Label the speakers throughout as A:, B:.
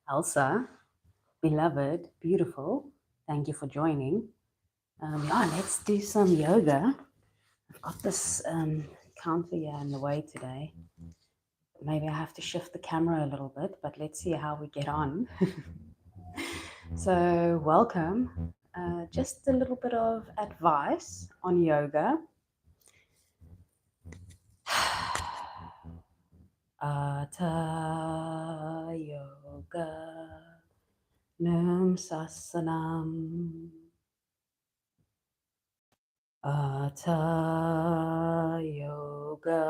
A: Elsa, beloved, beautiful, thank you for joining. Let's do some yoga. I've got this counter here in the way today. Maybe I have to shift the camera a little bit, but let's see how we get on. So, welcome. Just a little bit of advice on yoga. Atha yoga nam sasanam. Atha yoga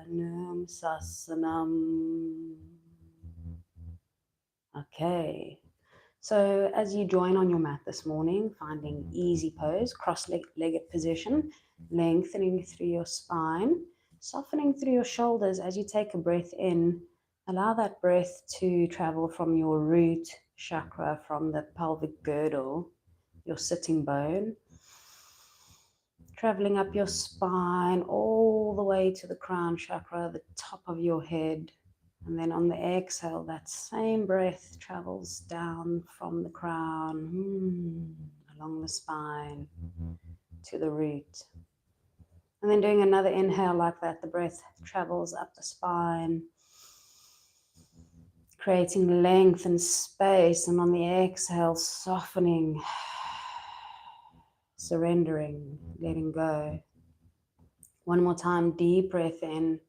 A: nam sasanam. Okay, so as you join on your mat this morning, finding easy pose, cross-legged position, lengthening through your spine, softening through your shoulders as you take a breath in. Allow that breath to travel from your root chakra, from the pelvic girdle, your sitting bone, traveling up your spine all the way to the crown chakra, the top of your head. And then on the exhale, that same breath travels down from the crown, along the spine to the root. And then doing another inhale like that, the breath travels up the spine, creating length and space. And on the exhale, softening, surrendering, letting go. One more time, deep breath in.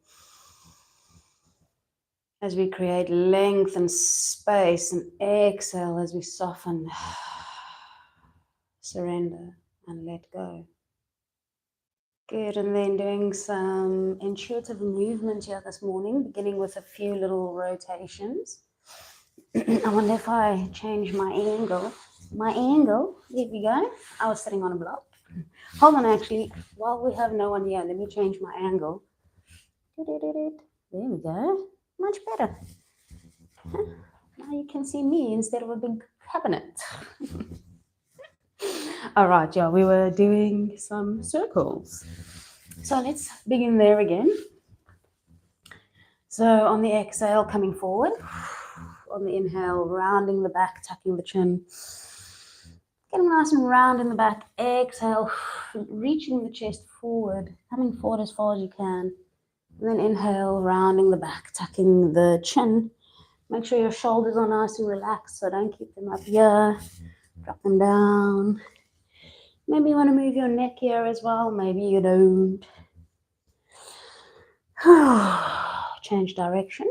A: As we create length and space, and exhale as we soften, surrender and let go. Good, and then doing some intuitive movement here this morning, beginning with a few little rotations. I wonder if I change my angle. There we go. I was sitting on a block. Hold on, actually, while we have no one here, let me change my angle. There we go. Much better. Now you can see me instead of a big cabinet. All right, yeah, we were doing some circles. So let's begin there again. So on the exhale, coming forward. On the inhale, rounding the back, tucking the chin. Getting nice and round in the back. Exhale, reaching the chest forward, coming forward as far as you can. And then inhale, rounding the back, tucking the chin. Make sure your shoulders are nice and relaxed, so don't keep them up here. Drop them down. Maybe you want to move your neck here as well. Maybe you don't. Change direction.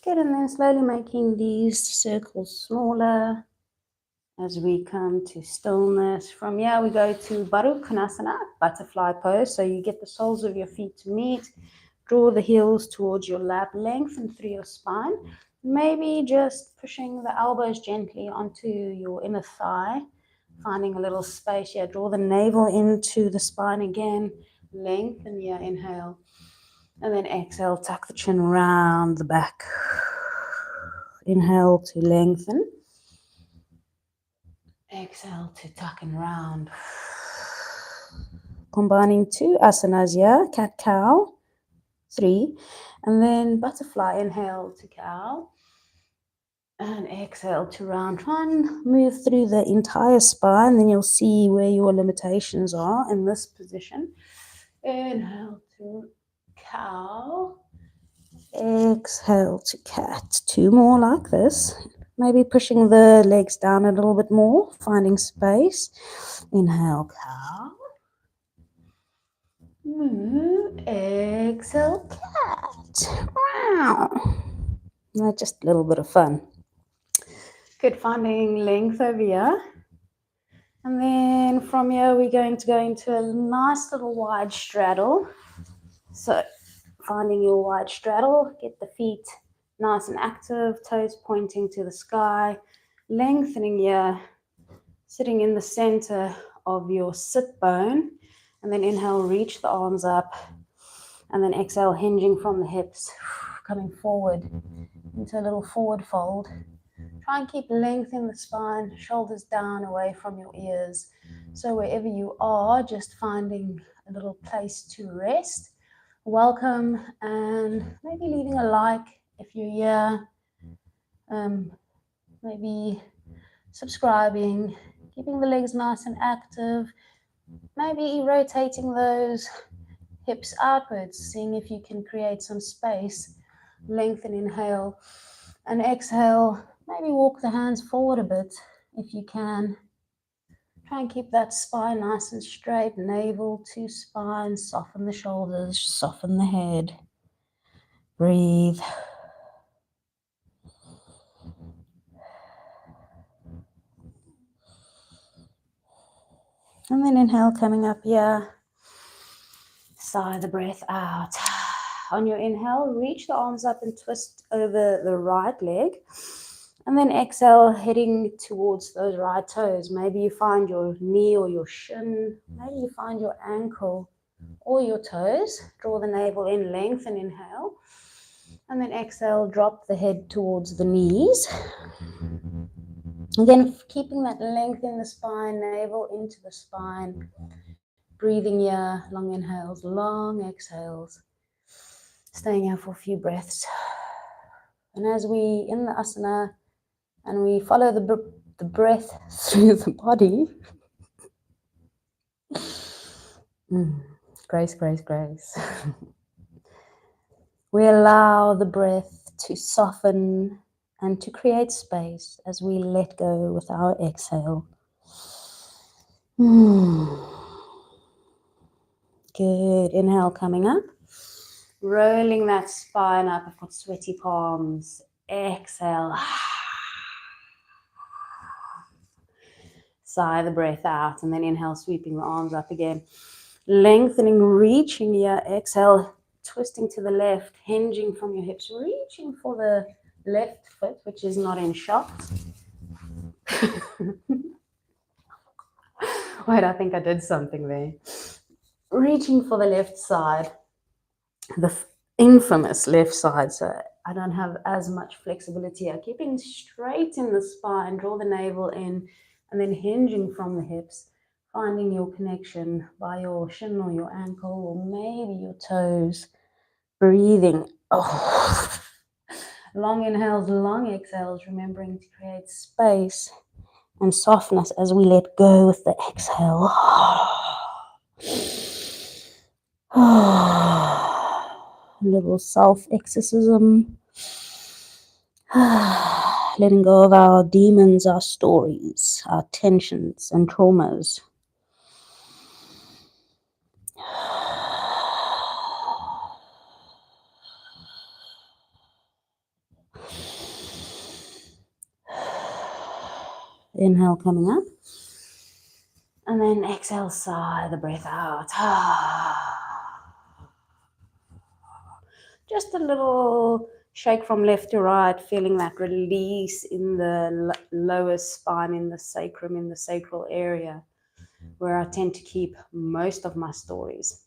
A: Good, and then slowly making these circles smaller as we come to stillness. From here we go to Baddha Konasana, butterfly pose. So you get the soles of your feet to meet, draw the heels towards your lap, lengthen through your spine. Maybe just pushing the elbows gently onto your inner thigh, finding a little space here. Draw the navel into the spine again, lengthen here, inhale. And then exhale, tuck the chin round the back. Inhale to lengthen. Exhale to tuck and round. Combining two asanas here, cat-cow, 3. And then butterfly, inhale to cow. And exhale to round. Try and move through the entire spine, then you'll see where your limitations are in this position. Inhale to cow. Exhale to cat. 2 more like this. Maybe pushing the legs down a little bit more, finding space. Inhale, cow. Exhale, cat. Wow. Now just a little bit of fun. Good, finding length over here. And then from here, we're going to go into a nice little wide straddle. So finding your wide straddle, get the feet nice and active, toes pointing to the sky, lengthening here, sitting in the center of your sit bone, and then inhale, reach the arms up, and then exhale, hinging from the hips, coming forward into a little forward fold. Try and keep length in the spine, shoulders down away from your ears. So wherever you are, just finding a little place to rest. Welcome, and maybe leaving a like if you're here. Maybe subscribing, keeping the legs nice and active. Maybe rotating those hips outwards, seeing if you can create some space. Lengthen, inhale, and exhale. Maybe walk the hands forward a bit if you can. Try and keep that spine nice and straight, navel to spine. Soften the shoulders, soften the head. Breathe. And then inhale, coming up here. Sigh the breath out. On your inhale, reach the arms up and twist over the right leg. And then exhale, heading towards those right toes. Maybe you find your knee or your shin. Maybe you find your ankle or your toes. Draw the navel in, lengthen, inhale. And then exhale, drop the head towards the knees. Again, keeping that length in the spine, navel into the spine. Breathing here, long inhales, long exhales. Staying here for a few breaths. And as we in the asana, and we follow the breath through the body. Grace, grace, grace. We allow the breath to soften and to create space as we let go with our exhale. Good. Inhale coming up. Rolling that spine up. I've got sweaty palms. Exhale. Sigh the breath out, and then inhale, sweeping the arms up again. Lengthening, reaching here. Exhale, twisting to the left, hinging from your hips, reaching for the left foot, which is not in shock. Wait, I think I did something there. Reaching for the left side, the infamous left side, so I don't have as much flexibility here. Keeping straight in the spine, draw the navel in, and then hinging from the hips, finding your connection by your shin or your ankle or maybe your toes. Breathing. Oh. Long inhales, long exhales, remembering to create space and softness as we let go with the exhale. A little self-exorcism. Letting go of our demons, our stories, our tensions and traumas. Inhale coming up. And then exhale, sigh the breath out. Just a little shake from left to right, feeling that release in the lower spine, in the sacrum, in the sacral area, where I tend to keep most of my stories.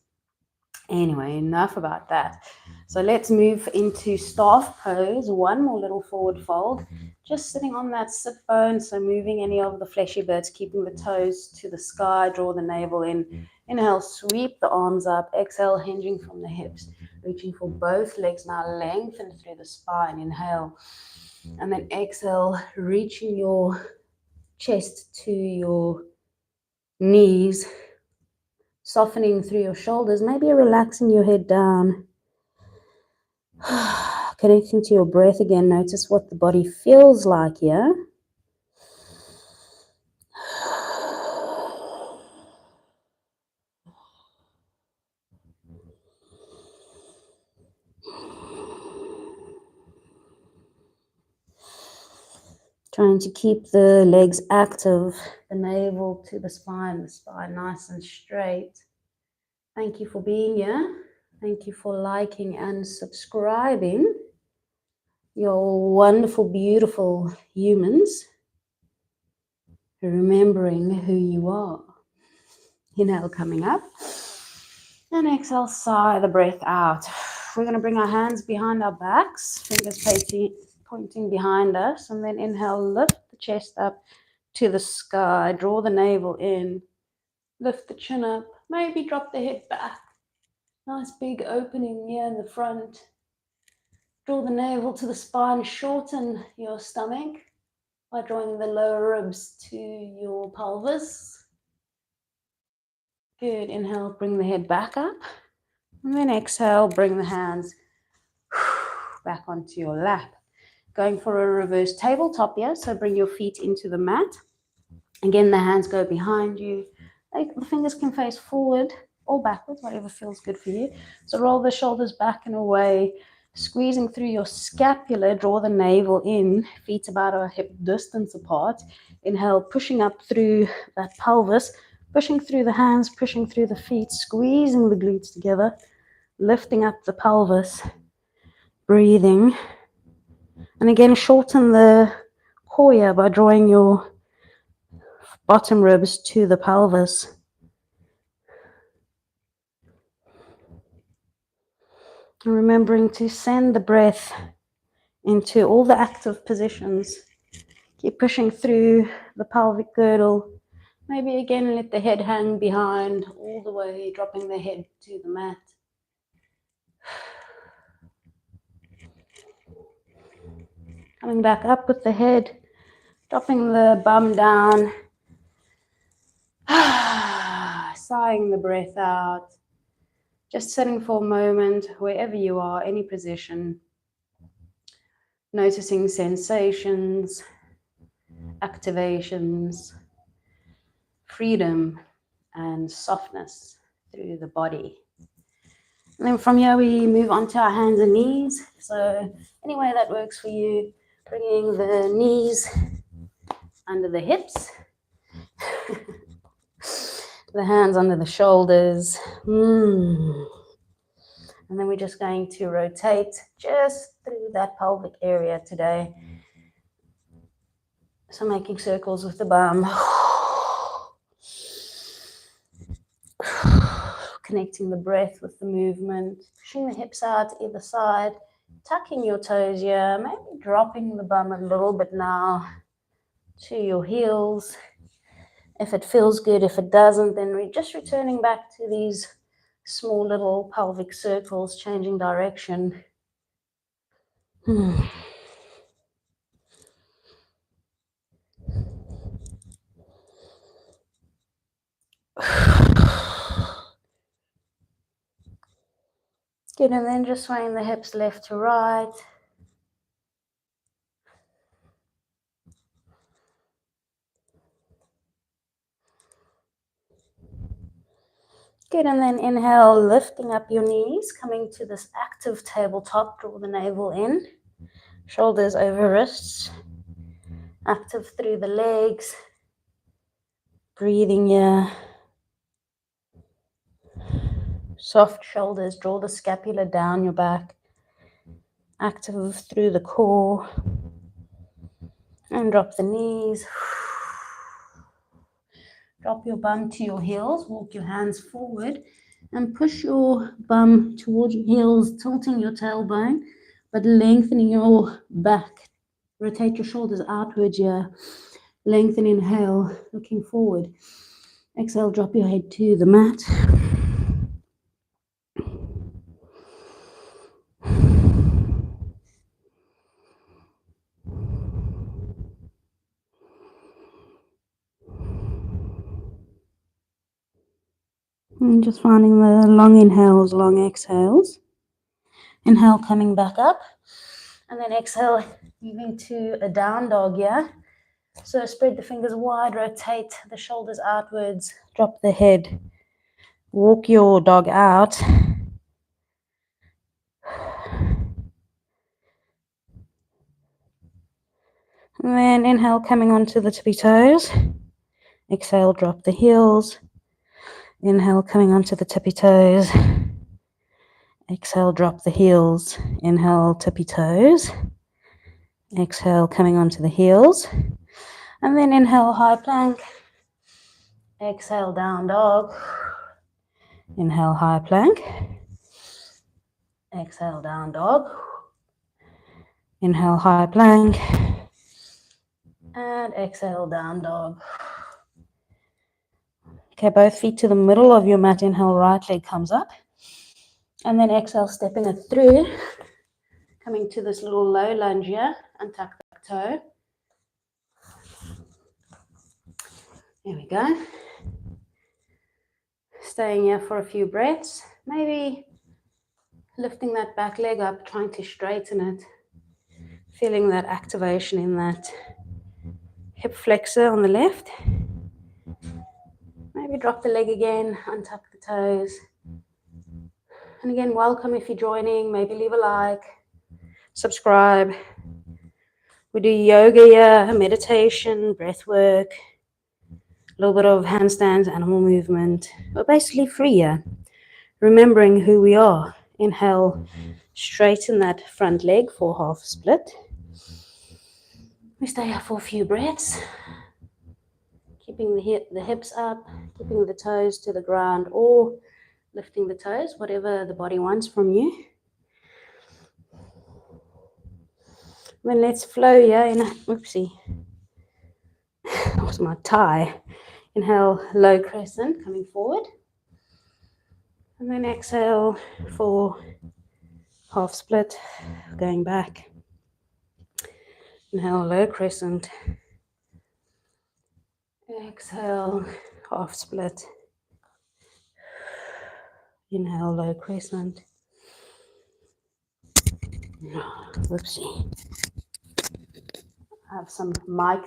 A: Anyway, enough about that. So let's move into staff pose. One more little forward fold. Just sitting on that sit bone, so moving any of the fleshy bits, keeping the toes to the sky, draw the navel in. Inhale, sweep the arms up. Exhale, hinging from the hips. Reaching for both legs now, lengthen through the spine. Inhale. And then exhale, reaching your chest to your knees. Softening through your shoulders, maybe relaxing your head down. Connecting to your breath again. Notice what the body feels like here. Trying to keep the legs active, the navel to the spine nice and straight. Thank you for being here. Thank you for liking and subscribing. You're wonderful, beautiful humans. Remembering who you are. Inhale coming up. And exhale, sigh the breath out. We're going to bring our hands behind our backs, fingers pointing behind us, and then inhale, lift the chest up to the sky, draw the navel in, lift the chin up, maybe drop the head back. Nice big opening here in the front. Draw the navel to the spine, shorten your stomach by drawing the lower ribs to your pelvis. Good, inhale, bring the head back up. And then exhale, bring the hands back onto your lap. Going for a reverse tabletop here, so bring your feet into the mat. Again, the hands go behind you. The fingers can face forward or backwards, whatever feels good for you. So roll the shoulders back and away, squeezing through your scapula, draw the navel in, feet about a hip distance apart. Inhale, pushing up through that pelvis, pushing through the hands, pushing through the feet, squeezing the glutes together, lifting up the pelvis, breathing. And again, shorten the core here by drawing your bottom ribs to the pelvis. And remembering to send the breath into all the active positions. Keep pushing through the pelvic girdle. Maybe again let the head hang behind all the way, dropping the head to the mat. Coming back up with the head, dropping the bum down. Sighing the breath out. Just sitting for a moment, wherever you are, any position. Noticing sensations, activations, freedom, and softness through the body. And then from here we move on to our hands and knees. So any way that works for you, bringing the knees under the hips, the hands under the shoulders. And then we're just going to rotate just through that pelvic area today. So making circles with the bum. Connecting the breath with the movement. Pushing the hips out either side. Tucking your toes here. Maybe dropping the bum a little bit now to your heels. If it feels good, if it doesn't, then we're just returning back to these small little pelvic circles, changing direction. Good, and then just swaying the hips left to right. Good, and then inhale, lifting up your knees, coming to this active tabletop, draw the navel in, shoulders over wrists, active through the legs, breathing here. Soft shoulders, draw the scapula down your back, active through the core, and drop the knees. Drop your bum to your heels, walk your hands forward, and push your bum towards your heels, tilting your tailbone, but lengthening your back. Rotate your shoulders outwards here. Lengthen, inhale, looking forward. Exhale, drop your head to the mat. And just finding the long inhales, long exhales. Inhale, coming back up. And then exhale, moving to a down dog here. So spread the fingers wide, rotate the shoulders outwards, drop the head. Walk your dog out. And then inhale, coming onto the tippy toes. Exhale, drop the heels. Inhale, coming onto the tippy toes. Exhale, drop the heels. Inhale, tippy toes. Exhale, coming onto the heels. And then inhale, high plank. Exhale, down dog. Inhale, high plank. Exhale, down dog. Inhale, high plank. And exhale, down dog. Okay, both feet to the middle of your mat. Inhale, right leg comes up. And then exhale, stepping it through. Coming to this little low lunge here. Untuck the toe. There we go. Staying here for a few breaths. Maybe lifting that back leg up, trying to straighten it. Feeling that activation in that hip flexor on the left. Maybe drop the leg again, untuck the toes. And again, welcome if you're joining. Maybe leave a like, subscribe. We do yoga here, meditation, breath work, a little bit of handstands, animal movement. We're basically free here. Remembering who we are. Inhale, straighten that front leg for half split. We stay here for a few breaths. Keeping the hips up, keeping the toes to the ground, or lifting the toes, whatever the body wants from you. Then let's flow here in a, oopsie, that was my tie. Inhale, low crescent, coming forward. And then exhale for half split, going back. Inhale, low crescent. Exhale, half split. Inhale, low crescent. Whoopsie. I have some mic.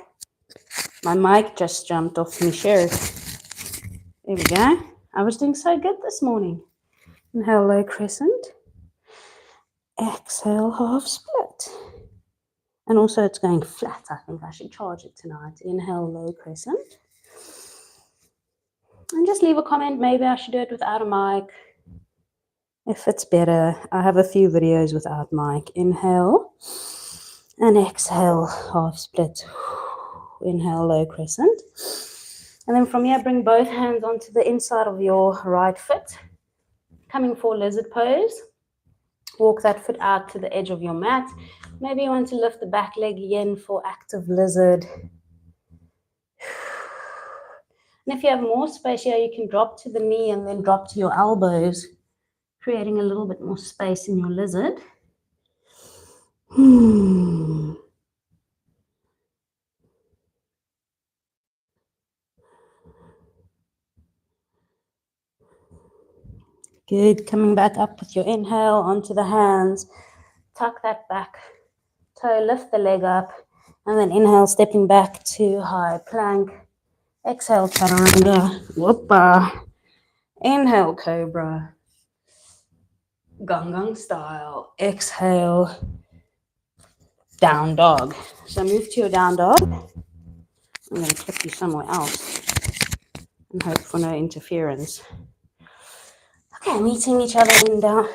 A: My mic just jumped off my shirt. There we go. I was doing so good this morning. Inhale, low crescent. Exhale, half split. And also it's going flat. I think I should charge it tonight. Inhale, low crescent. And just leave a comment. Maybe I should do it without a mic. If it's better, I have a few videos without mic. Inhale and exhale, half split. Inhale, low crescent. And then from here, bring both hands onto the inside of your right foot. Coming for lizard pose. Walk that foot out to the edge of your mat. Maybe you want to lift the back leg again for active lizard. And if you have more space here, you can drop to the knee and then drop to your elbows, creating a little bit more space in your lizard. Good. Coming back up with your inhale onto the hands. Tuck that back toe, lift the leg up, and then inhale, stepping back to high plank. Exhale, chaturanga. Whoopa. Inhale, cobra. Gung style. Exhale, down dog. So move to your down dog. I'm going to clip you somewhere else and hope for no interference. Okay, meeting each other in down.